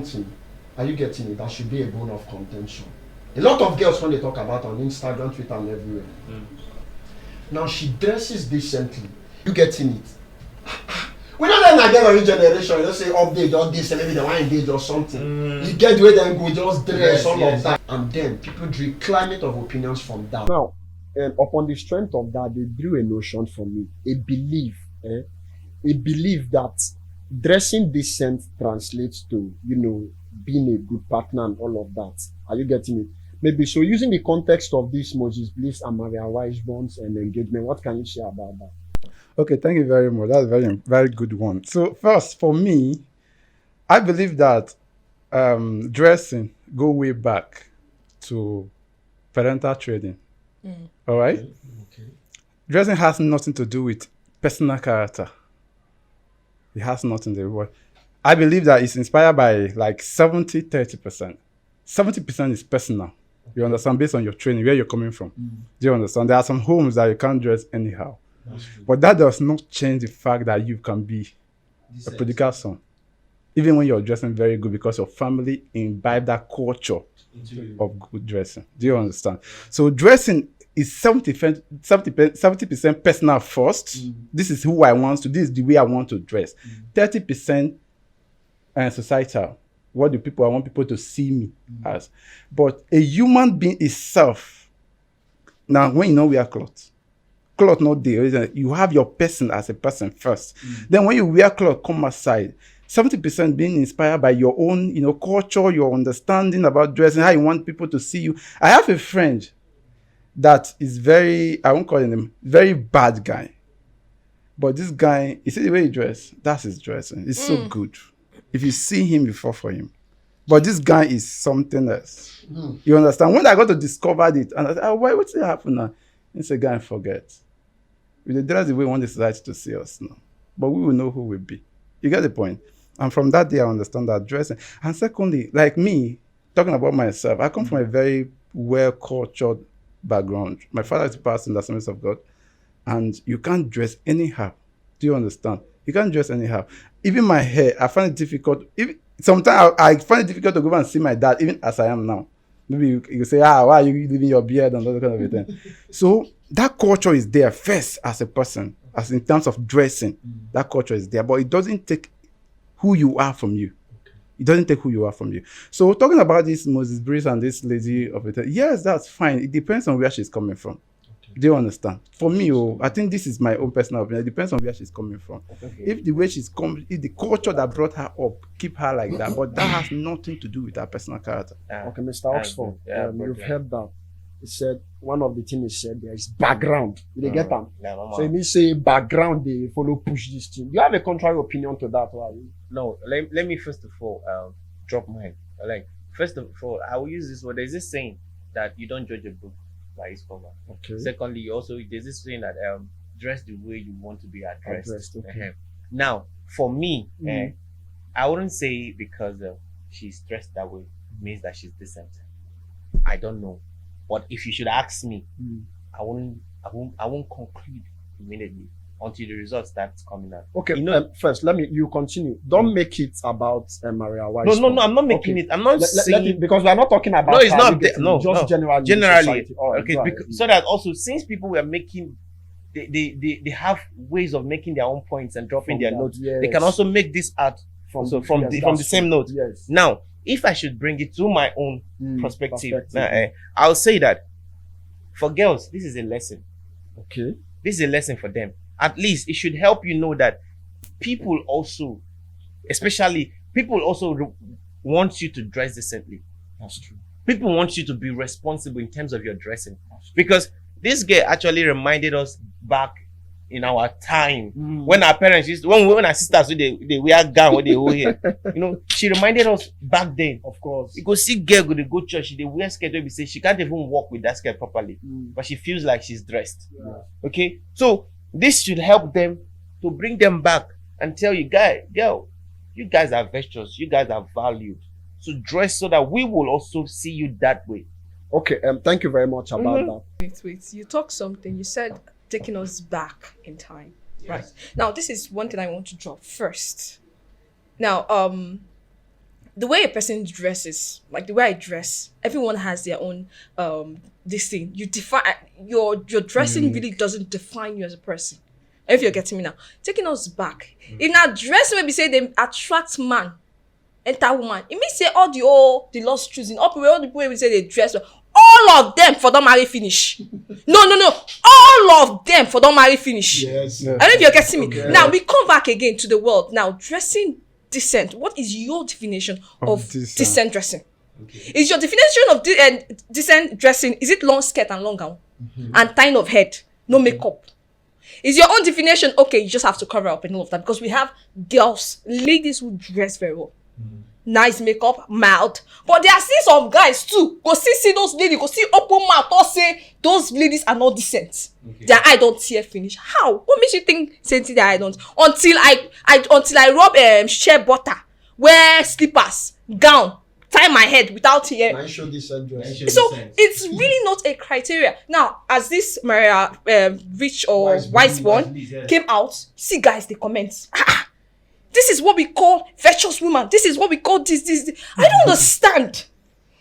something, are you getting it? That should be a bone of contention. A lot of girls, when they talk about on Instagram, Twitter, and everywhere. Now she dresses decently. You getting it? We don't let get a generation. You don't say update or this, and maybe they want to engage or something. You get where they go, just dress all of that, and then people drew climate of opinions from that. Now, upon the strength of that, they drew a notion for me, a belief that dressing decent translates to, being a good partner and all of that. Are you getting it? Maybe so. Using the context of this Moses Bliss and Maria Weisborn's engagement, what can you share about that? Okay, thank you very much. That's a very, very good one. So first, for me, I believe that dressing go way back to parental training. All right? Okay. Dressing has nothing to do with personal character. It has nothing to do with. I believe that it's inspired by like 70-30%. 70% is personal. You understand? Based on your training, where you're coming from. Do you understand? There are some homes that you can't dress anyhow. But that does not change the fact that you can be a prodigal son. Even when you're dressing very good, because your family imbibe that culture of good dressing. Do you understand? So dressing is 70% personal first. This is who I want to, this is the way I want to dress. 30% societal. What do I want people to see me as? But a human being itself, now when you wear clothes not there, you have your person as a person first. Then when you wear clothes, come aside. 70% being inspired by your own, culture, your understanding about dressing, how you want people to see you. I have a friend that is I won't call him, very bad guy. But this guy, you see the way he dress, that's his dressing. It's so good. If you see him, you fall for him. But this guy is something else. You understand? When I got to discover it, and I said, what's happening now? It's a guy forget. We dress the way we want the society to see us now. But we will know who we'll be. You get the point? And from that day, I understand that dressing. And secondly, like me, talking about myself, I come from a very well-cultured background. My father is a pastor in the Assemblies of God. And you can't dress anyhow. Do you understand? You can't dress anyhow. Even my hair, I find it difficult. Sometimes I find it difficult to go and see my dad, even as I am now. Maybe you say, why are you leaving your beard and all that kind of thing. So that culture is there first as a person, as in terms of dressing. That culture is there, but it doesn't take who you are from you. It doesn't take who you are from you. So talking about this Moses Bliss and this lady of it, yes, that's fine. It depends on where she's coming from. Do you understand? For me, I think this is my own personal opinion. It depends on where she's coming from. If the way she's coming, if the culture that brought her up, keep her like that. But that has nothing to do with her personal character. Okay, Mr. Oxford, you've heard that. He said, one of the things he said there is background. You get them? So he means say background, they follow push this thing. Do you have a contrary opinion to that? No, let me first of all drop mine. First of all, I will use this word. There's this saying that you don't judge a book by its cover. Okay. Secondly, also there's this saying that dress the way you want to be addressed. Okay. Now, for me, I wouldn't say because she's dressed that way means that she's decent. I don't know, but if you should ask me, I won't conclude immediately until the results start coming out. Okay, first you continue. Don't make it about Maria Weiss. No, I'm not making it. I'm not saying because we are not talking about. No, it's not. Just generally. Okay, so that also since people were making, they have ways of making their own points and dropping their notes. Yes. They can also make this art from the same note. Yes. Now, if I should bring it to my own perspective, I'll say that for girls, this is a lesson. Okay. This is a lesson for them. At least it should help you know that people also want you to dress decently. That's true. People want you to be responsible in terms of your dressing. Because this girl actually reminded us back in our time when our parents when our sisters they wear gown, what they wear here. She reminded us back then. Of course. You go see girl go to church, they wear skirt where we say she can't even walk with that skirt properly. But she feels like she's dressed. Yeah. Okay? So this should help them to bring them back and tell you, girl, you guys are virtuous, you guys are valued. So dress so that we will also see you that way. Okay, thank you very much about that. Wait, you talked something, you said taking us back in time. Yes. Right. Now, this is one thing I want to drop first. Now, the way a person dresses, like the way I dress, everyone has their own this thing. You define your dressing really doesn't define you as a person. If you're getting me now, taking us back. If now dressing maybe say they attract man, enter woman, it means say all the lost choosing, all the people we say they dress well, all of them for don't marry finish. No. All of them for don't marry finish. Yes. I don't know if you're getting me. Okay. Now we come back again to the world. Now dressing decent. What is your definition of decent dressing? Okay. Is your definition of decent dressing, is it long skirt and long gown? And tying of head, no makeup? Is your own definition, okay, you just have to cover up and all of that? Because we have girls, ladies who dress very well. Nice makeup, mild. But there are still some guys too. Go see those ladies, go see open mouth or say those ladies are not decent. Okay. Their eye don't tear finish. How? What makes you think saying their eye don't? Until I rub shea butter, wear slippers, gown, tie my head without hair. I show this address. So it's really not a criteria. Now, as this Maria Rich or Wiseborn came out, see guys, they comment. This is what we call virtuous woman. This is what we call this. I don't understand.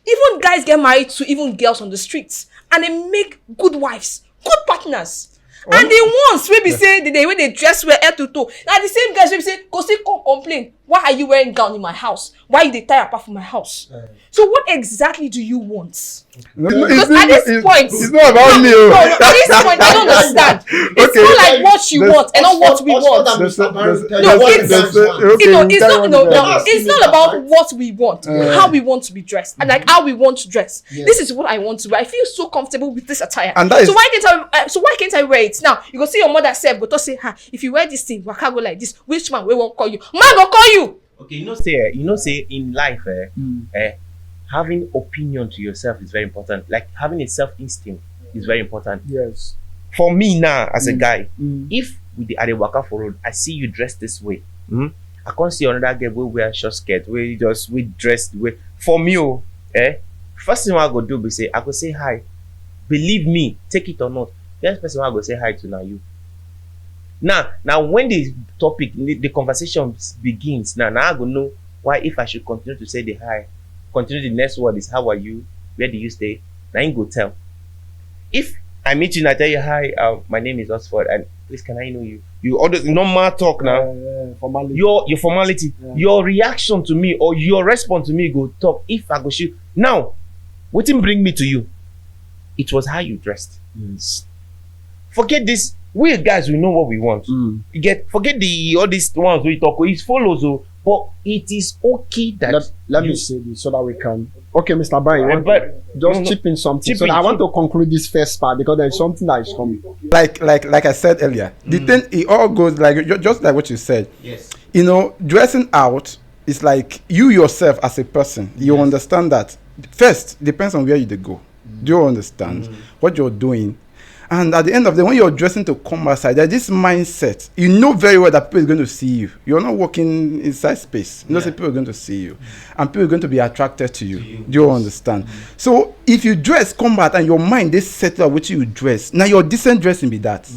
Even guys get married to even girls on the streets, and they make good wives, good partners. And the ones maybe say the way they dress well head to toe. Now the same guys maybe say, go see, come complain. Why are you wearing gown in my house? Why you they tie apart from my house? So what exactly do you want? Because at this point, it's not about me. No, at this point, I don't understand. It's more like what you want and not what we want. It's not about what we want, how we want to be dressed, and like how we want to dress. This is what I want to wear. I feel so comfortable with this attire. So why can't I wear it? Now you go see your mother say, but to say, if you wear this thing, waka go like this, which man we won't call you? Man go call you. Okay, say in life, having opinion to yourself is very important. Like having a self-esteem is very important. Yes. For me now, as a guy, if we are the waka for road, I see you dressed this way. I can't see another girl who wear short skirt, we dress the way. For me, first thing I go do is I go say hi. Believe me, take it or not. First person I go say hi to now you. Now when the topic, the conversation begins, now I go know why if I should continue to say the hi. Continue the next word is how are you? Where do you stay? Now you go tell. If I meet you and I tell you hi, my name is Oxford and please can I know you? You order normal talk now. Formality. Your formality, your reaction to me or your response to me go talk. If I go shoot now, what didn't bring me to you? It was how you dressed. Yes. Forget this. We guys, we know what we want. You forget all these ones we talk. It follows, but it is okay that let me say this so that we can. Okay, Mr. Brian, chip in something. I want to conclude this first part because there is something that is coming. Like I said earlier, the thing it all goes like just like what you said. Yes. Dressing out is like you yourself as a person. You understand that first depends on where you go. Do you understand what you're doing? And at the end of the day, when you're dressing to come outside, there's this mindset. You know very well that people are going to see you. You're not walking inside space. You know, people are going to see you. And people are going to be attracted to you. Do you understand? So if you dress, come out, and your mind, they settle which you dress. Now your decent dressing be that.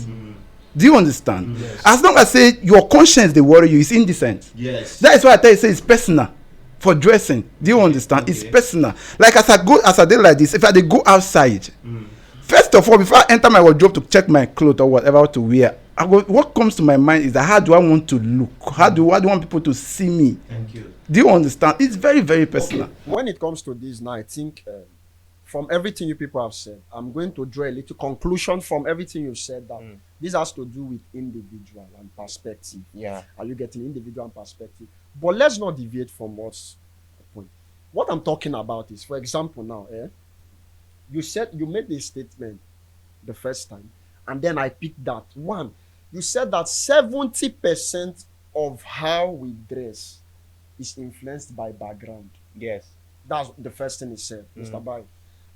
Do you understand? Yes. As long as say your conscience, they worry you, it's indecent. Yes. That is why I tell you, say it's personal. For dressing. Do you understand? Okay. It's personal. Like as I did like this, if I did go outside, first of all, before I enter my wardrobe to check my clothes or whatever to wear, what comes to my mind is that how do I want to look? How do I want people to see me? Thank you. Do you understand? It's very, very personal. Okay. When it comes to this now, I think from everything you people have said, I'm going to draw a little conclusion from everything you've said that this has to do with individual and perspective. Yeah. Are you getting individual and perspective? But let's not deviate from what's the point. What I'm talking about is, for example, now, you made this statement the first time, and then I picked that one. You said that 70% of how we dress is influenced by background. Yes. That's the first thing he said, Mr. Bai.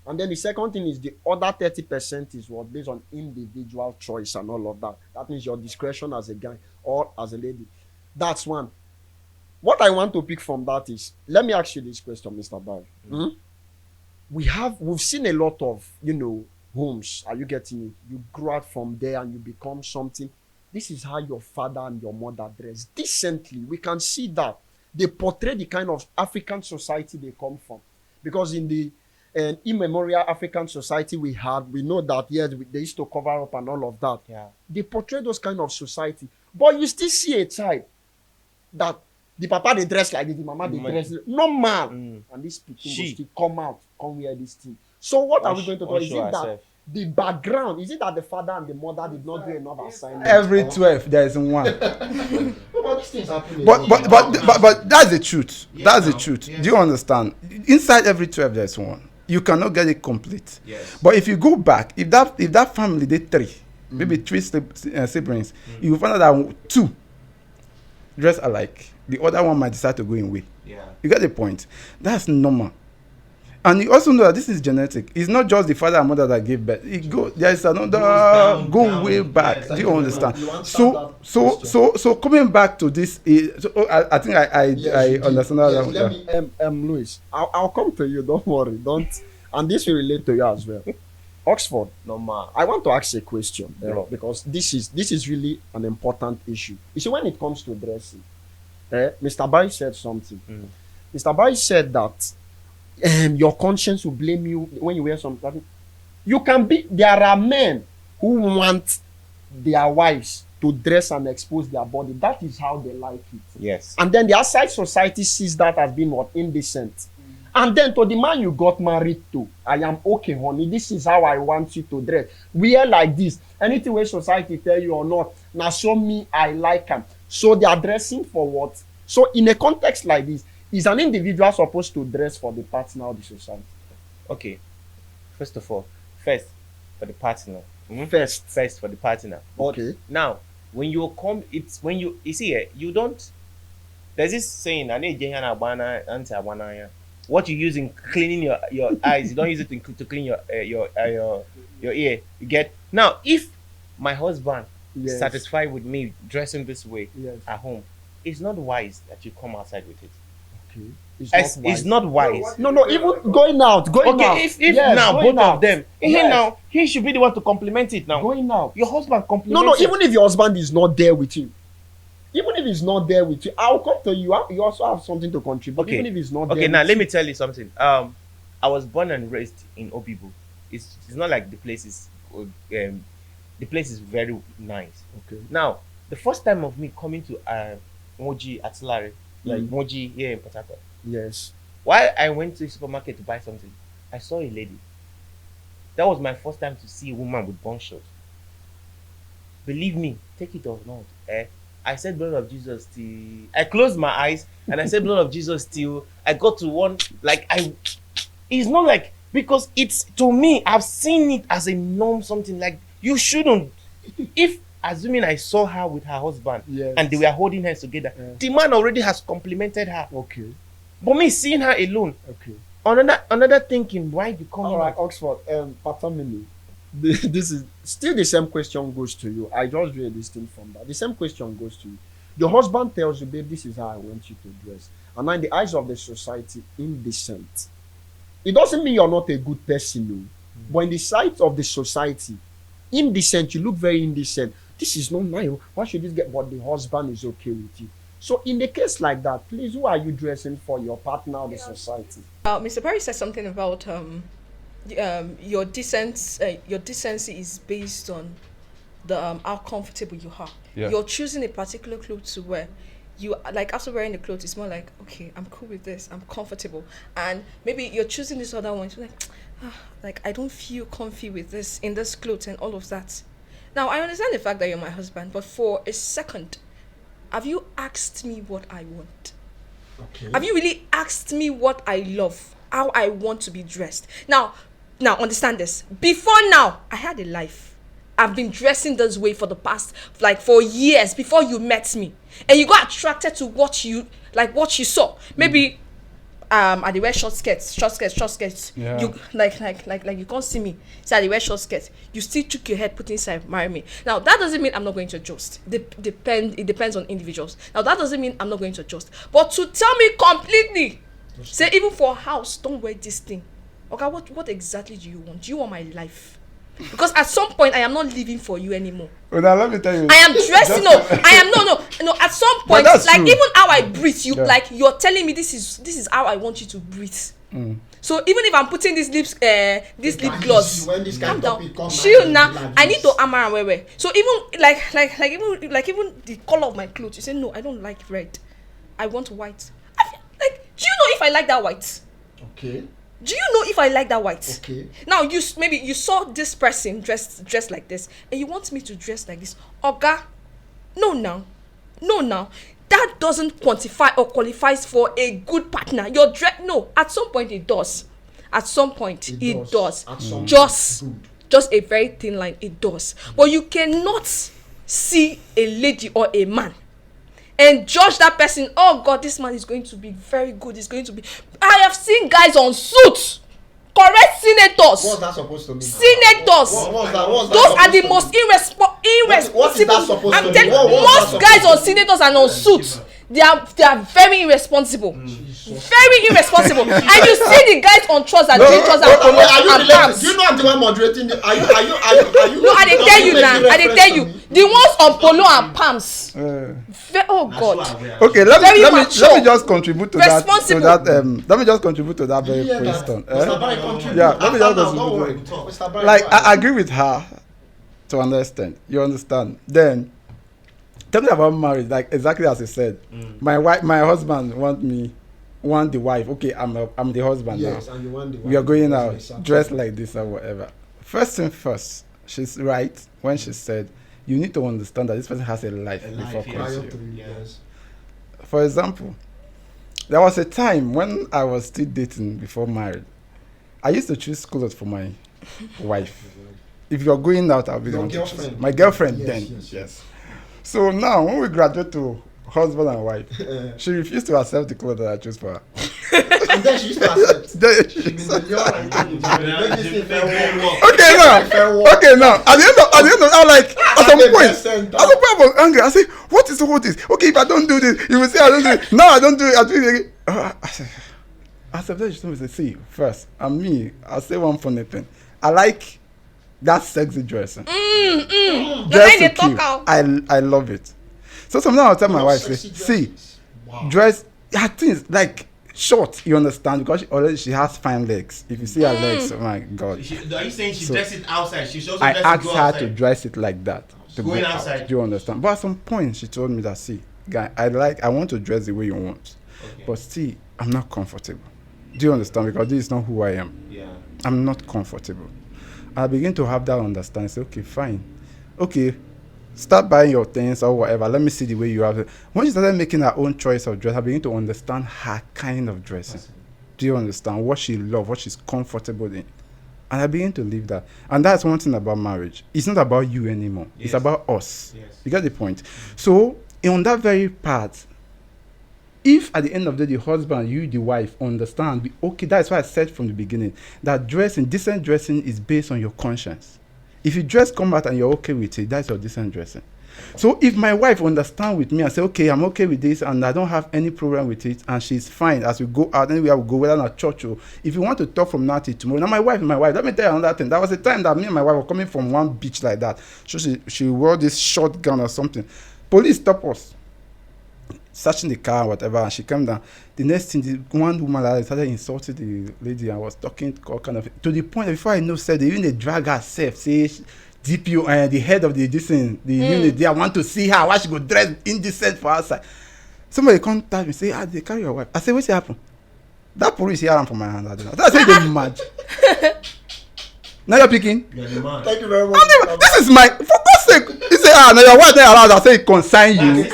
And then the second thing is the other 30% is what based on individual choice and all of that. That means your discretion as a guy or as a lady. That's one. What I want to pick from that is, let me ask you this question, Mr. Bai. We've seen a lot of, homes. Are you getting it? You grow out from there and you become something. This is how your father and your mother dress. Decently, we can see that. they portray the kind of African society they come from. Because in the immemorial African society we know that, yes, they used to cover up and all of that. Yeah. They portray those kind of society. But you still see a child that the papa they dress like this, the mama they dress normal. And this people will still come wear this thing. So what are we going to do? Is it that the background, is it that the father and the mother did not do enough assignment? Every 12 there is one. But these things happen. But that's the truth. Yeah, that's the truth. Yes. Do you understand? Inside every 12 there's one. You cannot get it complete. Yes. But if you go back, if that family they 3, maybe 3 siblings, you will find out that 2 dress alike. The other one might decide to go in way. Yeah. You get the point? That's normal. And you also know that this is genetic. It's not just the father and mother that gave birth. There is another down, way back. Yes, do you understand? So coming back to this, I think I understand that. Let me, Louis, I'll come to you. Don't worry. And this will relate to you as well. Oxford, Normal. I want to ask a question because this is really an important issue. You see, when it comes to dressing, Mr. Barry said something. Mr. Barry said that your conscience will blame you when you wear something. There are men who want their wives to dress and expose their body. That is how they like it. Yes. And then the outside society sees that as being indecent. And then to the man you got married to, I am okay, honey. This is how I want you to dress. Wear like this. Anything where society tell you or not, now show me I like them. So they are dressing for what? So in a context like this, is an individual supposed to dress for the partner of the society? Okay. First for the partner. First for the partner. Okay. Now, when you come, you see, you don't. There's this saying, what you use in cleaning your eyes, you don't use it to clean your ear. You get? Now, if my husband is satisfied with me dressing this way at home, it's not wise that you come outside with it. Okay. It's not wise. No, even going out. Okay, if now both out. of them, now he should be the one to compliment it now. Going out. Your husband compliments it. Even if your husband is not there with you. Even if he's not there with you, I'll come to you. You also have something to contribute. Okay. Even if he's not there. Okay, now let me tell you something. I was born and raised in Obibo. It's not like the place is very nice. Okay. Now, the first time of me coming to Moji Atilare, like Moji here in Port Harcourt. Yes. While I went to the supermarket to buy something, I saw a lady. That was my first time to see a woman with bun short. Believe me, take it or not. I said blood of Jesus till I closed my eyes and I said blood of Jesus till I got to one it's not like, because it's, to me, I've seen it as a norm, something like you shouldn't. If assuming I saw her with her husband and they were holding hands together, the man already has complimented her. Okay. But me seeing her alone, okay. Another thinking, why you come? All right, Oxford, Patamini. This is still the same question goes to you. I just read this thing from that. The same question goes to you. Your husband tells you, babe, this is how I want you to dress. And now in the eyes of the society, indecent. It doesn't mean you're not a good person, no. But in the sight of the society, indecent, you look very indecent. This is not nice. Why should this get? But the husband is okay with you. So in a case like that, please, who are you dressing for, your partner or the society? Mr. Perry said something about your decency is based on the how comfortable you are. Yeah. You're choosing a particular clothes to wear. You like, after wearing the clothes, it's more like, okay, I'm cool with this, I'm comfortable. And maybe you're choosing this other one, you're like I don't feel comfy with this in this clothes and all of that. Now I understand the fact that you're my husband, but for a second, have you asked me what I want? Okay. Have you really asked me what I love, how I want to be dressed? Now understand this. Before now, I had a life. I've been dressing this way for the past, for years before you met me. And you got attracted to what you saw. Maybe I wear short skirts. Yeah. You like you can't see me. So I wear short skirts. You still took your head, put inside, marry me. Now that doesn't mean I'm not going to adjust. It depends on individuals. Now that doesn't mean I'm not going to adjust. But to tell me completely, say even for a house, don't wear this thing. Okay, what exactly do you want? Do you want my life? Because at some point, I am not living for you anymore. Well, now let me tell you. I am dressing. No. At some point, like true. Even how I breathe, like you're telling me this is how I want you to breathe. So even if I'm putting this lip gloss, calm down, chill now. I need to amara. So even like even the color of my clothes, you say no, I don't like red. I want white. Do you know if I like that white? Okay. Do you know if I like that white? Okay. Now maybe you saw this person dressed like this, and you want me to dress like this. Oga, no now. That doesn't quantify or qualifies for a good partner. Your dress, no. At some point it does. At some point it does. Just a very thin line. It does. But you cannot see a lady or a man and judge that person. Oh God, this man is going to be very good. He's going to be. I have seen guys on suits, correct senators. What's that supposed to mean? Senators. Those are the most irresponsible. What is that supposed to mean? Most guys on senators and on suits, they are very irresponsible. Very irresponsible. And you see the guys on trousers, jean trousers, and pants. Do you know I'm the one moderating? Are you? No, I dey tell you now. I dey tell you. The ones on polo and pants. Oh God. Okay, let me just contribute to that. Let me just contribute to that very question. Yeah, let me just contribute. Like I agree with her to understand. You understand? Then tell me about marriage. Like exactly as you said. My husband want the wife. Okay, I'm the husband now. And you want the wife. We are going out dressed like this or whatever. First thing first, she's right when she said you need to understand that this person has a life before you. Yes. For example, there was a time when I was still dating before married. I used to choose clothes for my wife. If you're going out, I'll be the one to choose. My girlfriend yes. So now when we graduate to husband and wife, she refused to accept the clothes that I chose for her. And then she used to accept. Okay, now. At the end of, I'm like, at some point, I was angry. I said, what is all this? Okay, if I don't do this, you will say I don't do it. No, I don't do it. I do it again. I said, then she told me, see, first, I'll say one funny thing. I like that sexy dressing. Dress so cute. I love it. So sometimes I'll tell my wife, see, dress, her things like short, you understand, because she has fine legs. If you see her legs, oh my God. Are you saying she dresses it outside? She shows I asked her to dress it like that. To going outside. Do you understand? But at some point, she told me that, see, guy, I want to dress the way you want. Okay. But see, I'm not comfortable. Do you understand? Because this is not who I am. Yeah. I'm not comfortable. I begin to have that understanding. Say, okay, fine. Okay, start buying your things or whatever. Let me see the way you have it. When she started making her own choice of dress, I begin to understand her kind of dressing. Do you understand? What she loves, what she's comfortable in. And I begin to live that. And that's one thing about marriage. It's not about you anymore. Yes. It's about us. Yes. You get the point? So, on that very part, if at the end of the day, the husband, you, the wife, understand, okay, that's why I said from the beginning, that dressing, decent dressing is based on your conscience. If you dress come out and you're okay with it, that's your decent dressing. So if my wife understand with me and say, okay, I'm okay with this and I don't have any problem with it, and she's fine as we go out, anywhere we go, whether in a church or if you want to talk from now till tomorrow. Now my wife, let me tell you another thing. There was a time that me and my wife were coming from one beach like that. So she wore this short gown or something. Police stop us, searching the car or whatever, and she came down. The next thing, the one woman like started insulting the lady and was talking all kind of, to the point that before I know, said even they drag herself, say DPO and the head of the unit there, I want to see her, why she go dress indecent for outside. Somebody contact me, say, they carry your wife. I say, what's happened? That police here ran from my hand. I say, they're mad. Now you're picking. Thank you very much. This is my, for God's sake. He say, now your wife not allowed. I say, it consign you.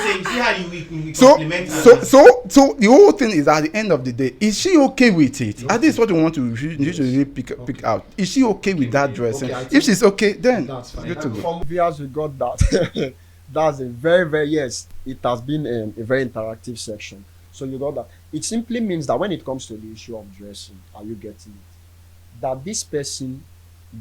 So the whole thing is at the end of the day, is she okay with it? At least what we want to usually pick out. Is she okay with that dressing? If she's okay, then that's fine. Good to go. From viewers, we got that. That's a very, very, yes, it has been a very interactive section. So you got that. It simply means that when it comes to the issue of dressing, are you getting it? That this person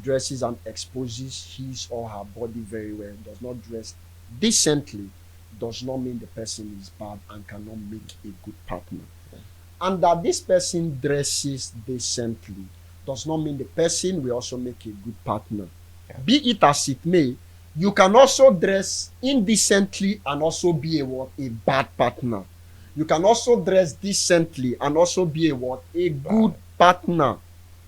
dresses and exposes his or her body very well, does not dress decently, does not mean the person is bad and cannot make a good partner. And that this person dresses decently does not mean the person will also make a good partner. Be it as it may, you can also dress indecently and also be a bad partner. You can also dress decently and also be a good partner.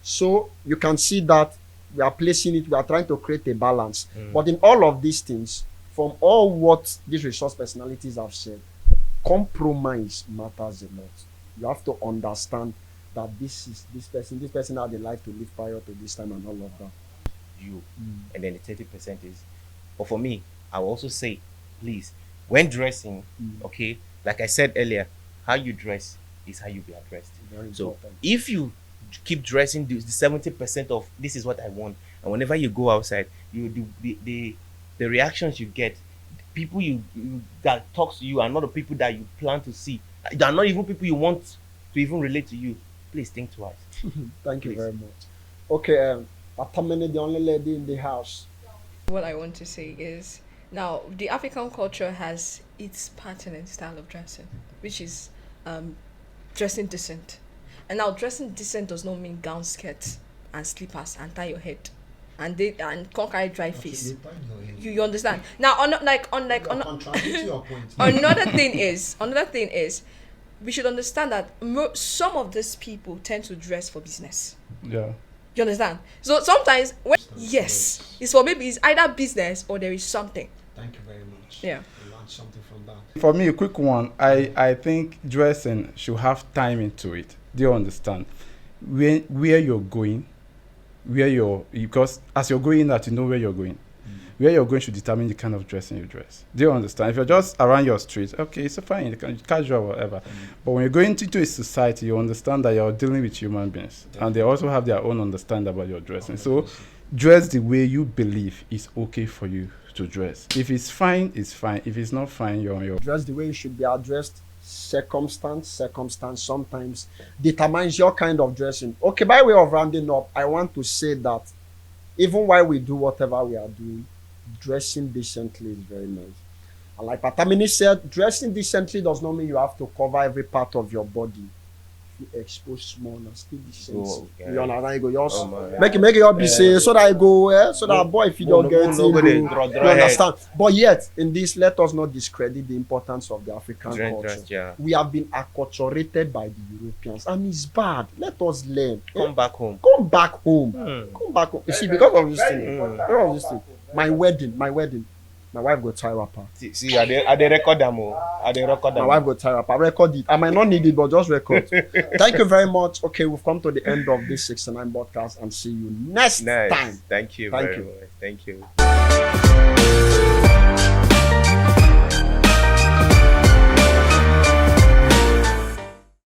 So you can see that we are placing it, we are trying to create a balance. But in all of these things, from all what these resource personalities have said, compromise matters a lot. You have to understand that this person had a life to live prior to this time and all of that. And then the 30% is, but for me, I will also say, please, when dressing, okay, like I said earlier, how you dress is how you be addressed. So if you keep dressing the 70% of this is what I want, and whenever you go outside, the reactions you get, people you that talks to you are not the people that you plan to see. They are not even people you want to even relate to you. Please think twice. Thank you very much. Okay, Atamene, the only lady in the house. What I want to say is, now the African culture has its pattern and style of dressing, which is dressing decent. And now dressing decent does not mean gown, skirts, and slippers, and tie your head, and can't carry dry face. You understand? Now another thing is, we should understand that some of these people tend to dress for business. Yeah. You understand? So sometimes, it's either business or there is something. Thank you very much. Yeah. I learned something from that. For me, a quick one. I think dressing should have time into it. Do you understand? Where you're going, because as you're going out, you know where you're going. Where you're going should determine the kind of dressing you dress. Do you understand? If you're just around your street, okay, it's fine, casual, whatever. But when you're going into a society, you understand that you're dealing with human beings, and they also have their own understanding about your dressing. So, dress the way you believe is okay for you to dress. If it's fine, it's fine. If it's not fine, you're on your... Dress the way you should be addressed. Circumstance sometimes determines your kind of dressing. Okay, by way of rounding up, I want to say that even while we do whatever we are doing, dressing decently is very nice. And like Patamini said, dressing decently does not mean you have to cover every part of your body. You expose small and still decent. You understand? You go just make it up, say, so that I go, so that boy, if you don't get it, you understand? But yet, in this, let us not discredit the importance of the African culture. We have been acculturated by the Europeans, and it's bad. Let us learn. Come back home. Come back home. You see, because of this thing, my wedding. My wife go tie wrapper. See, I dey record them. My wife go tie wrapper. Record it. I might not need it, but just record. Thank you very much. Okay, we've come to the end of this 69 podcast, and see you next time. Thank you very much. Thank you.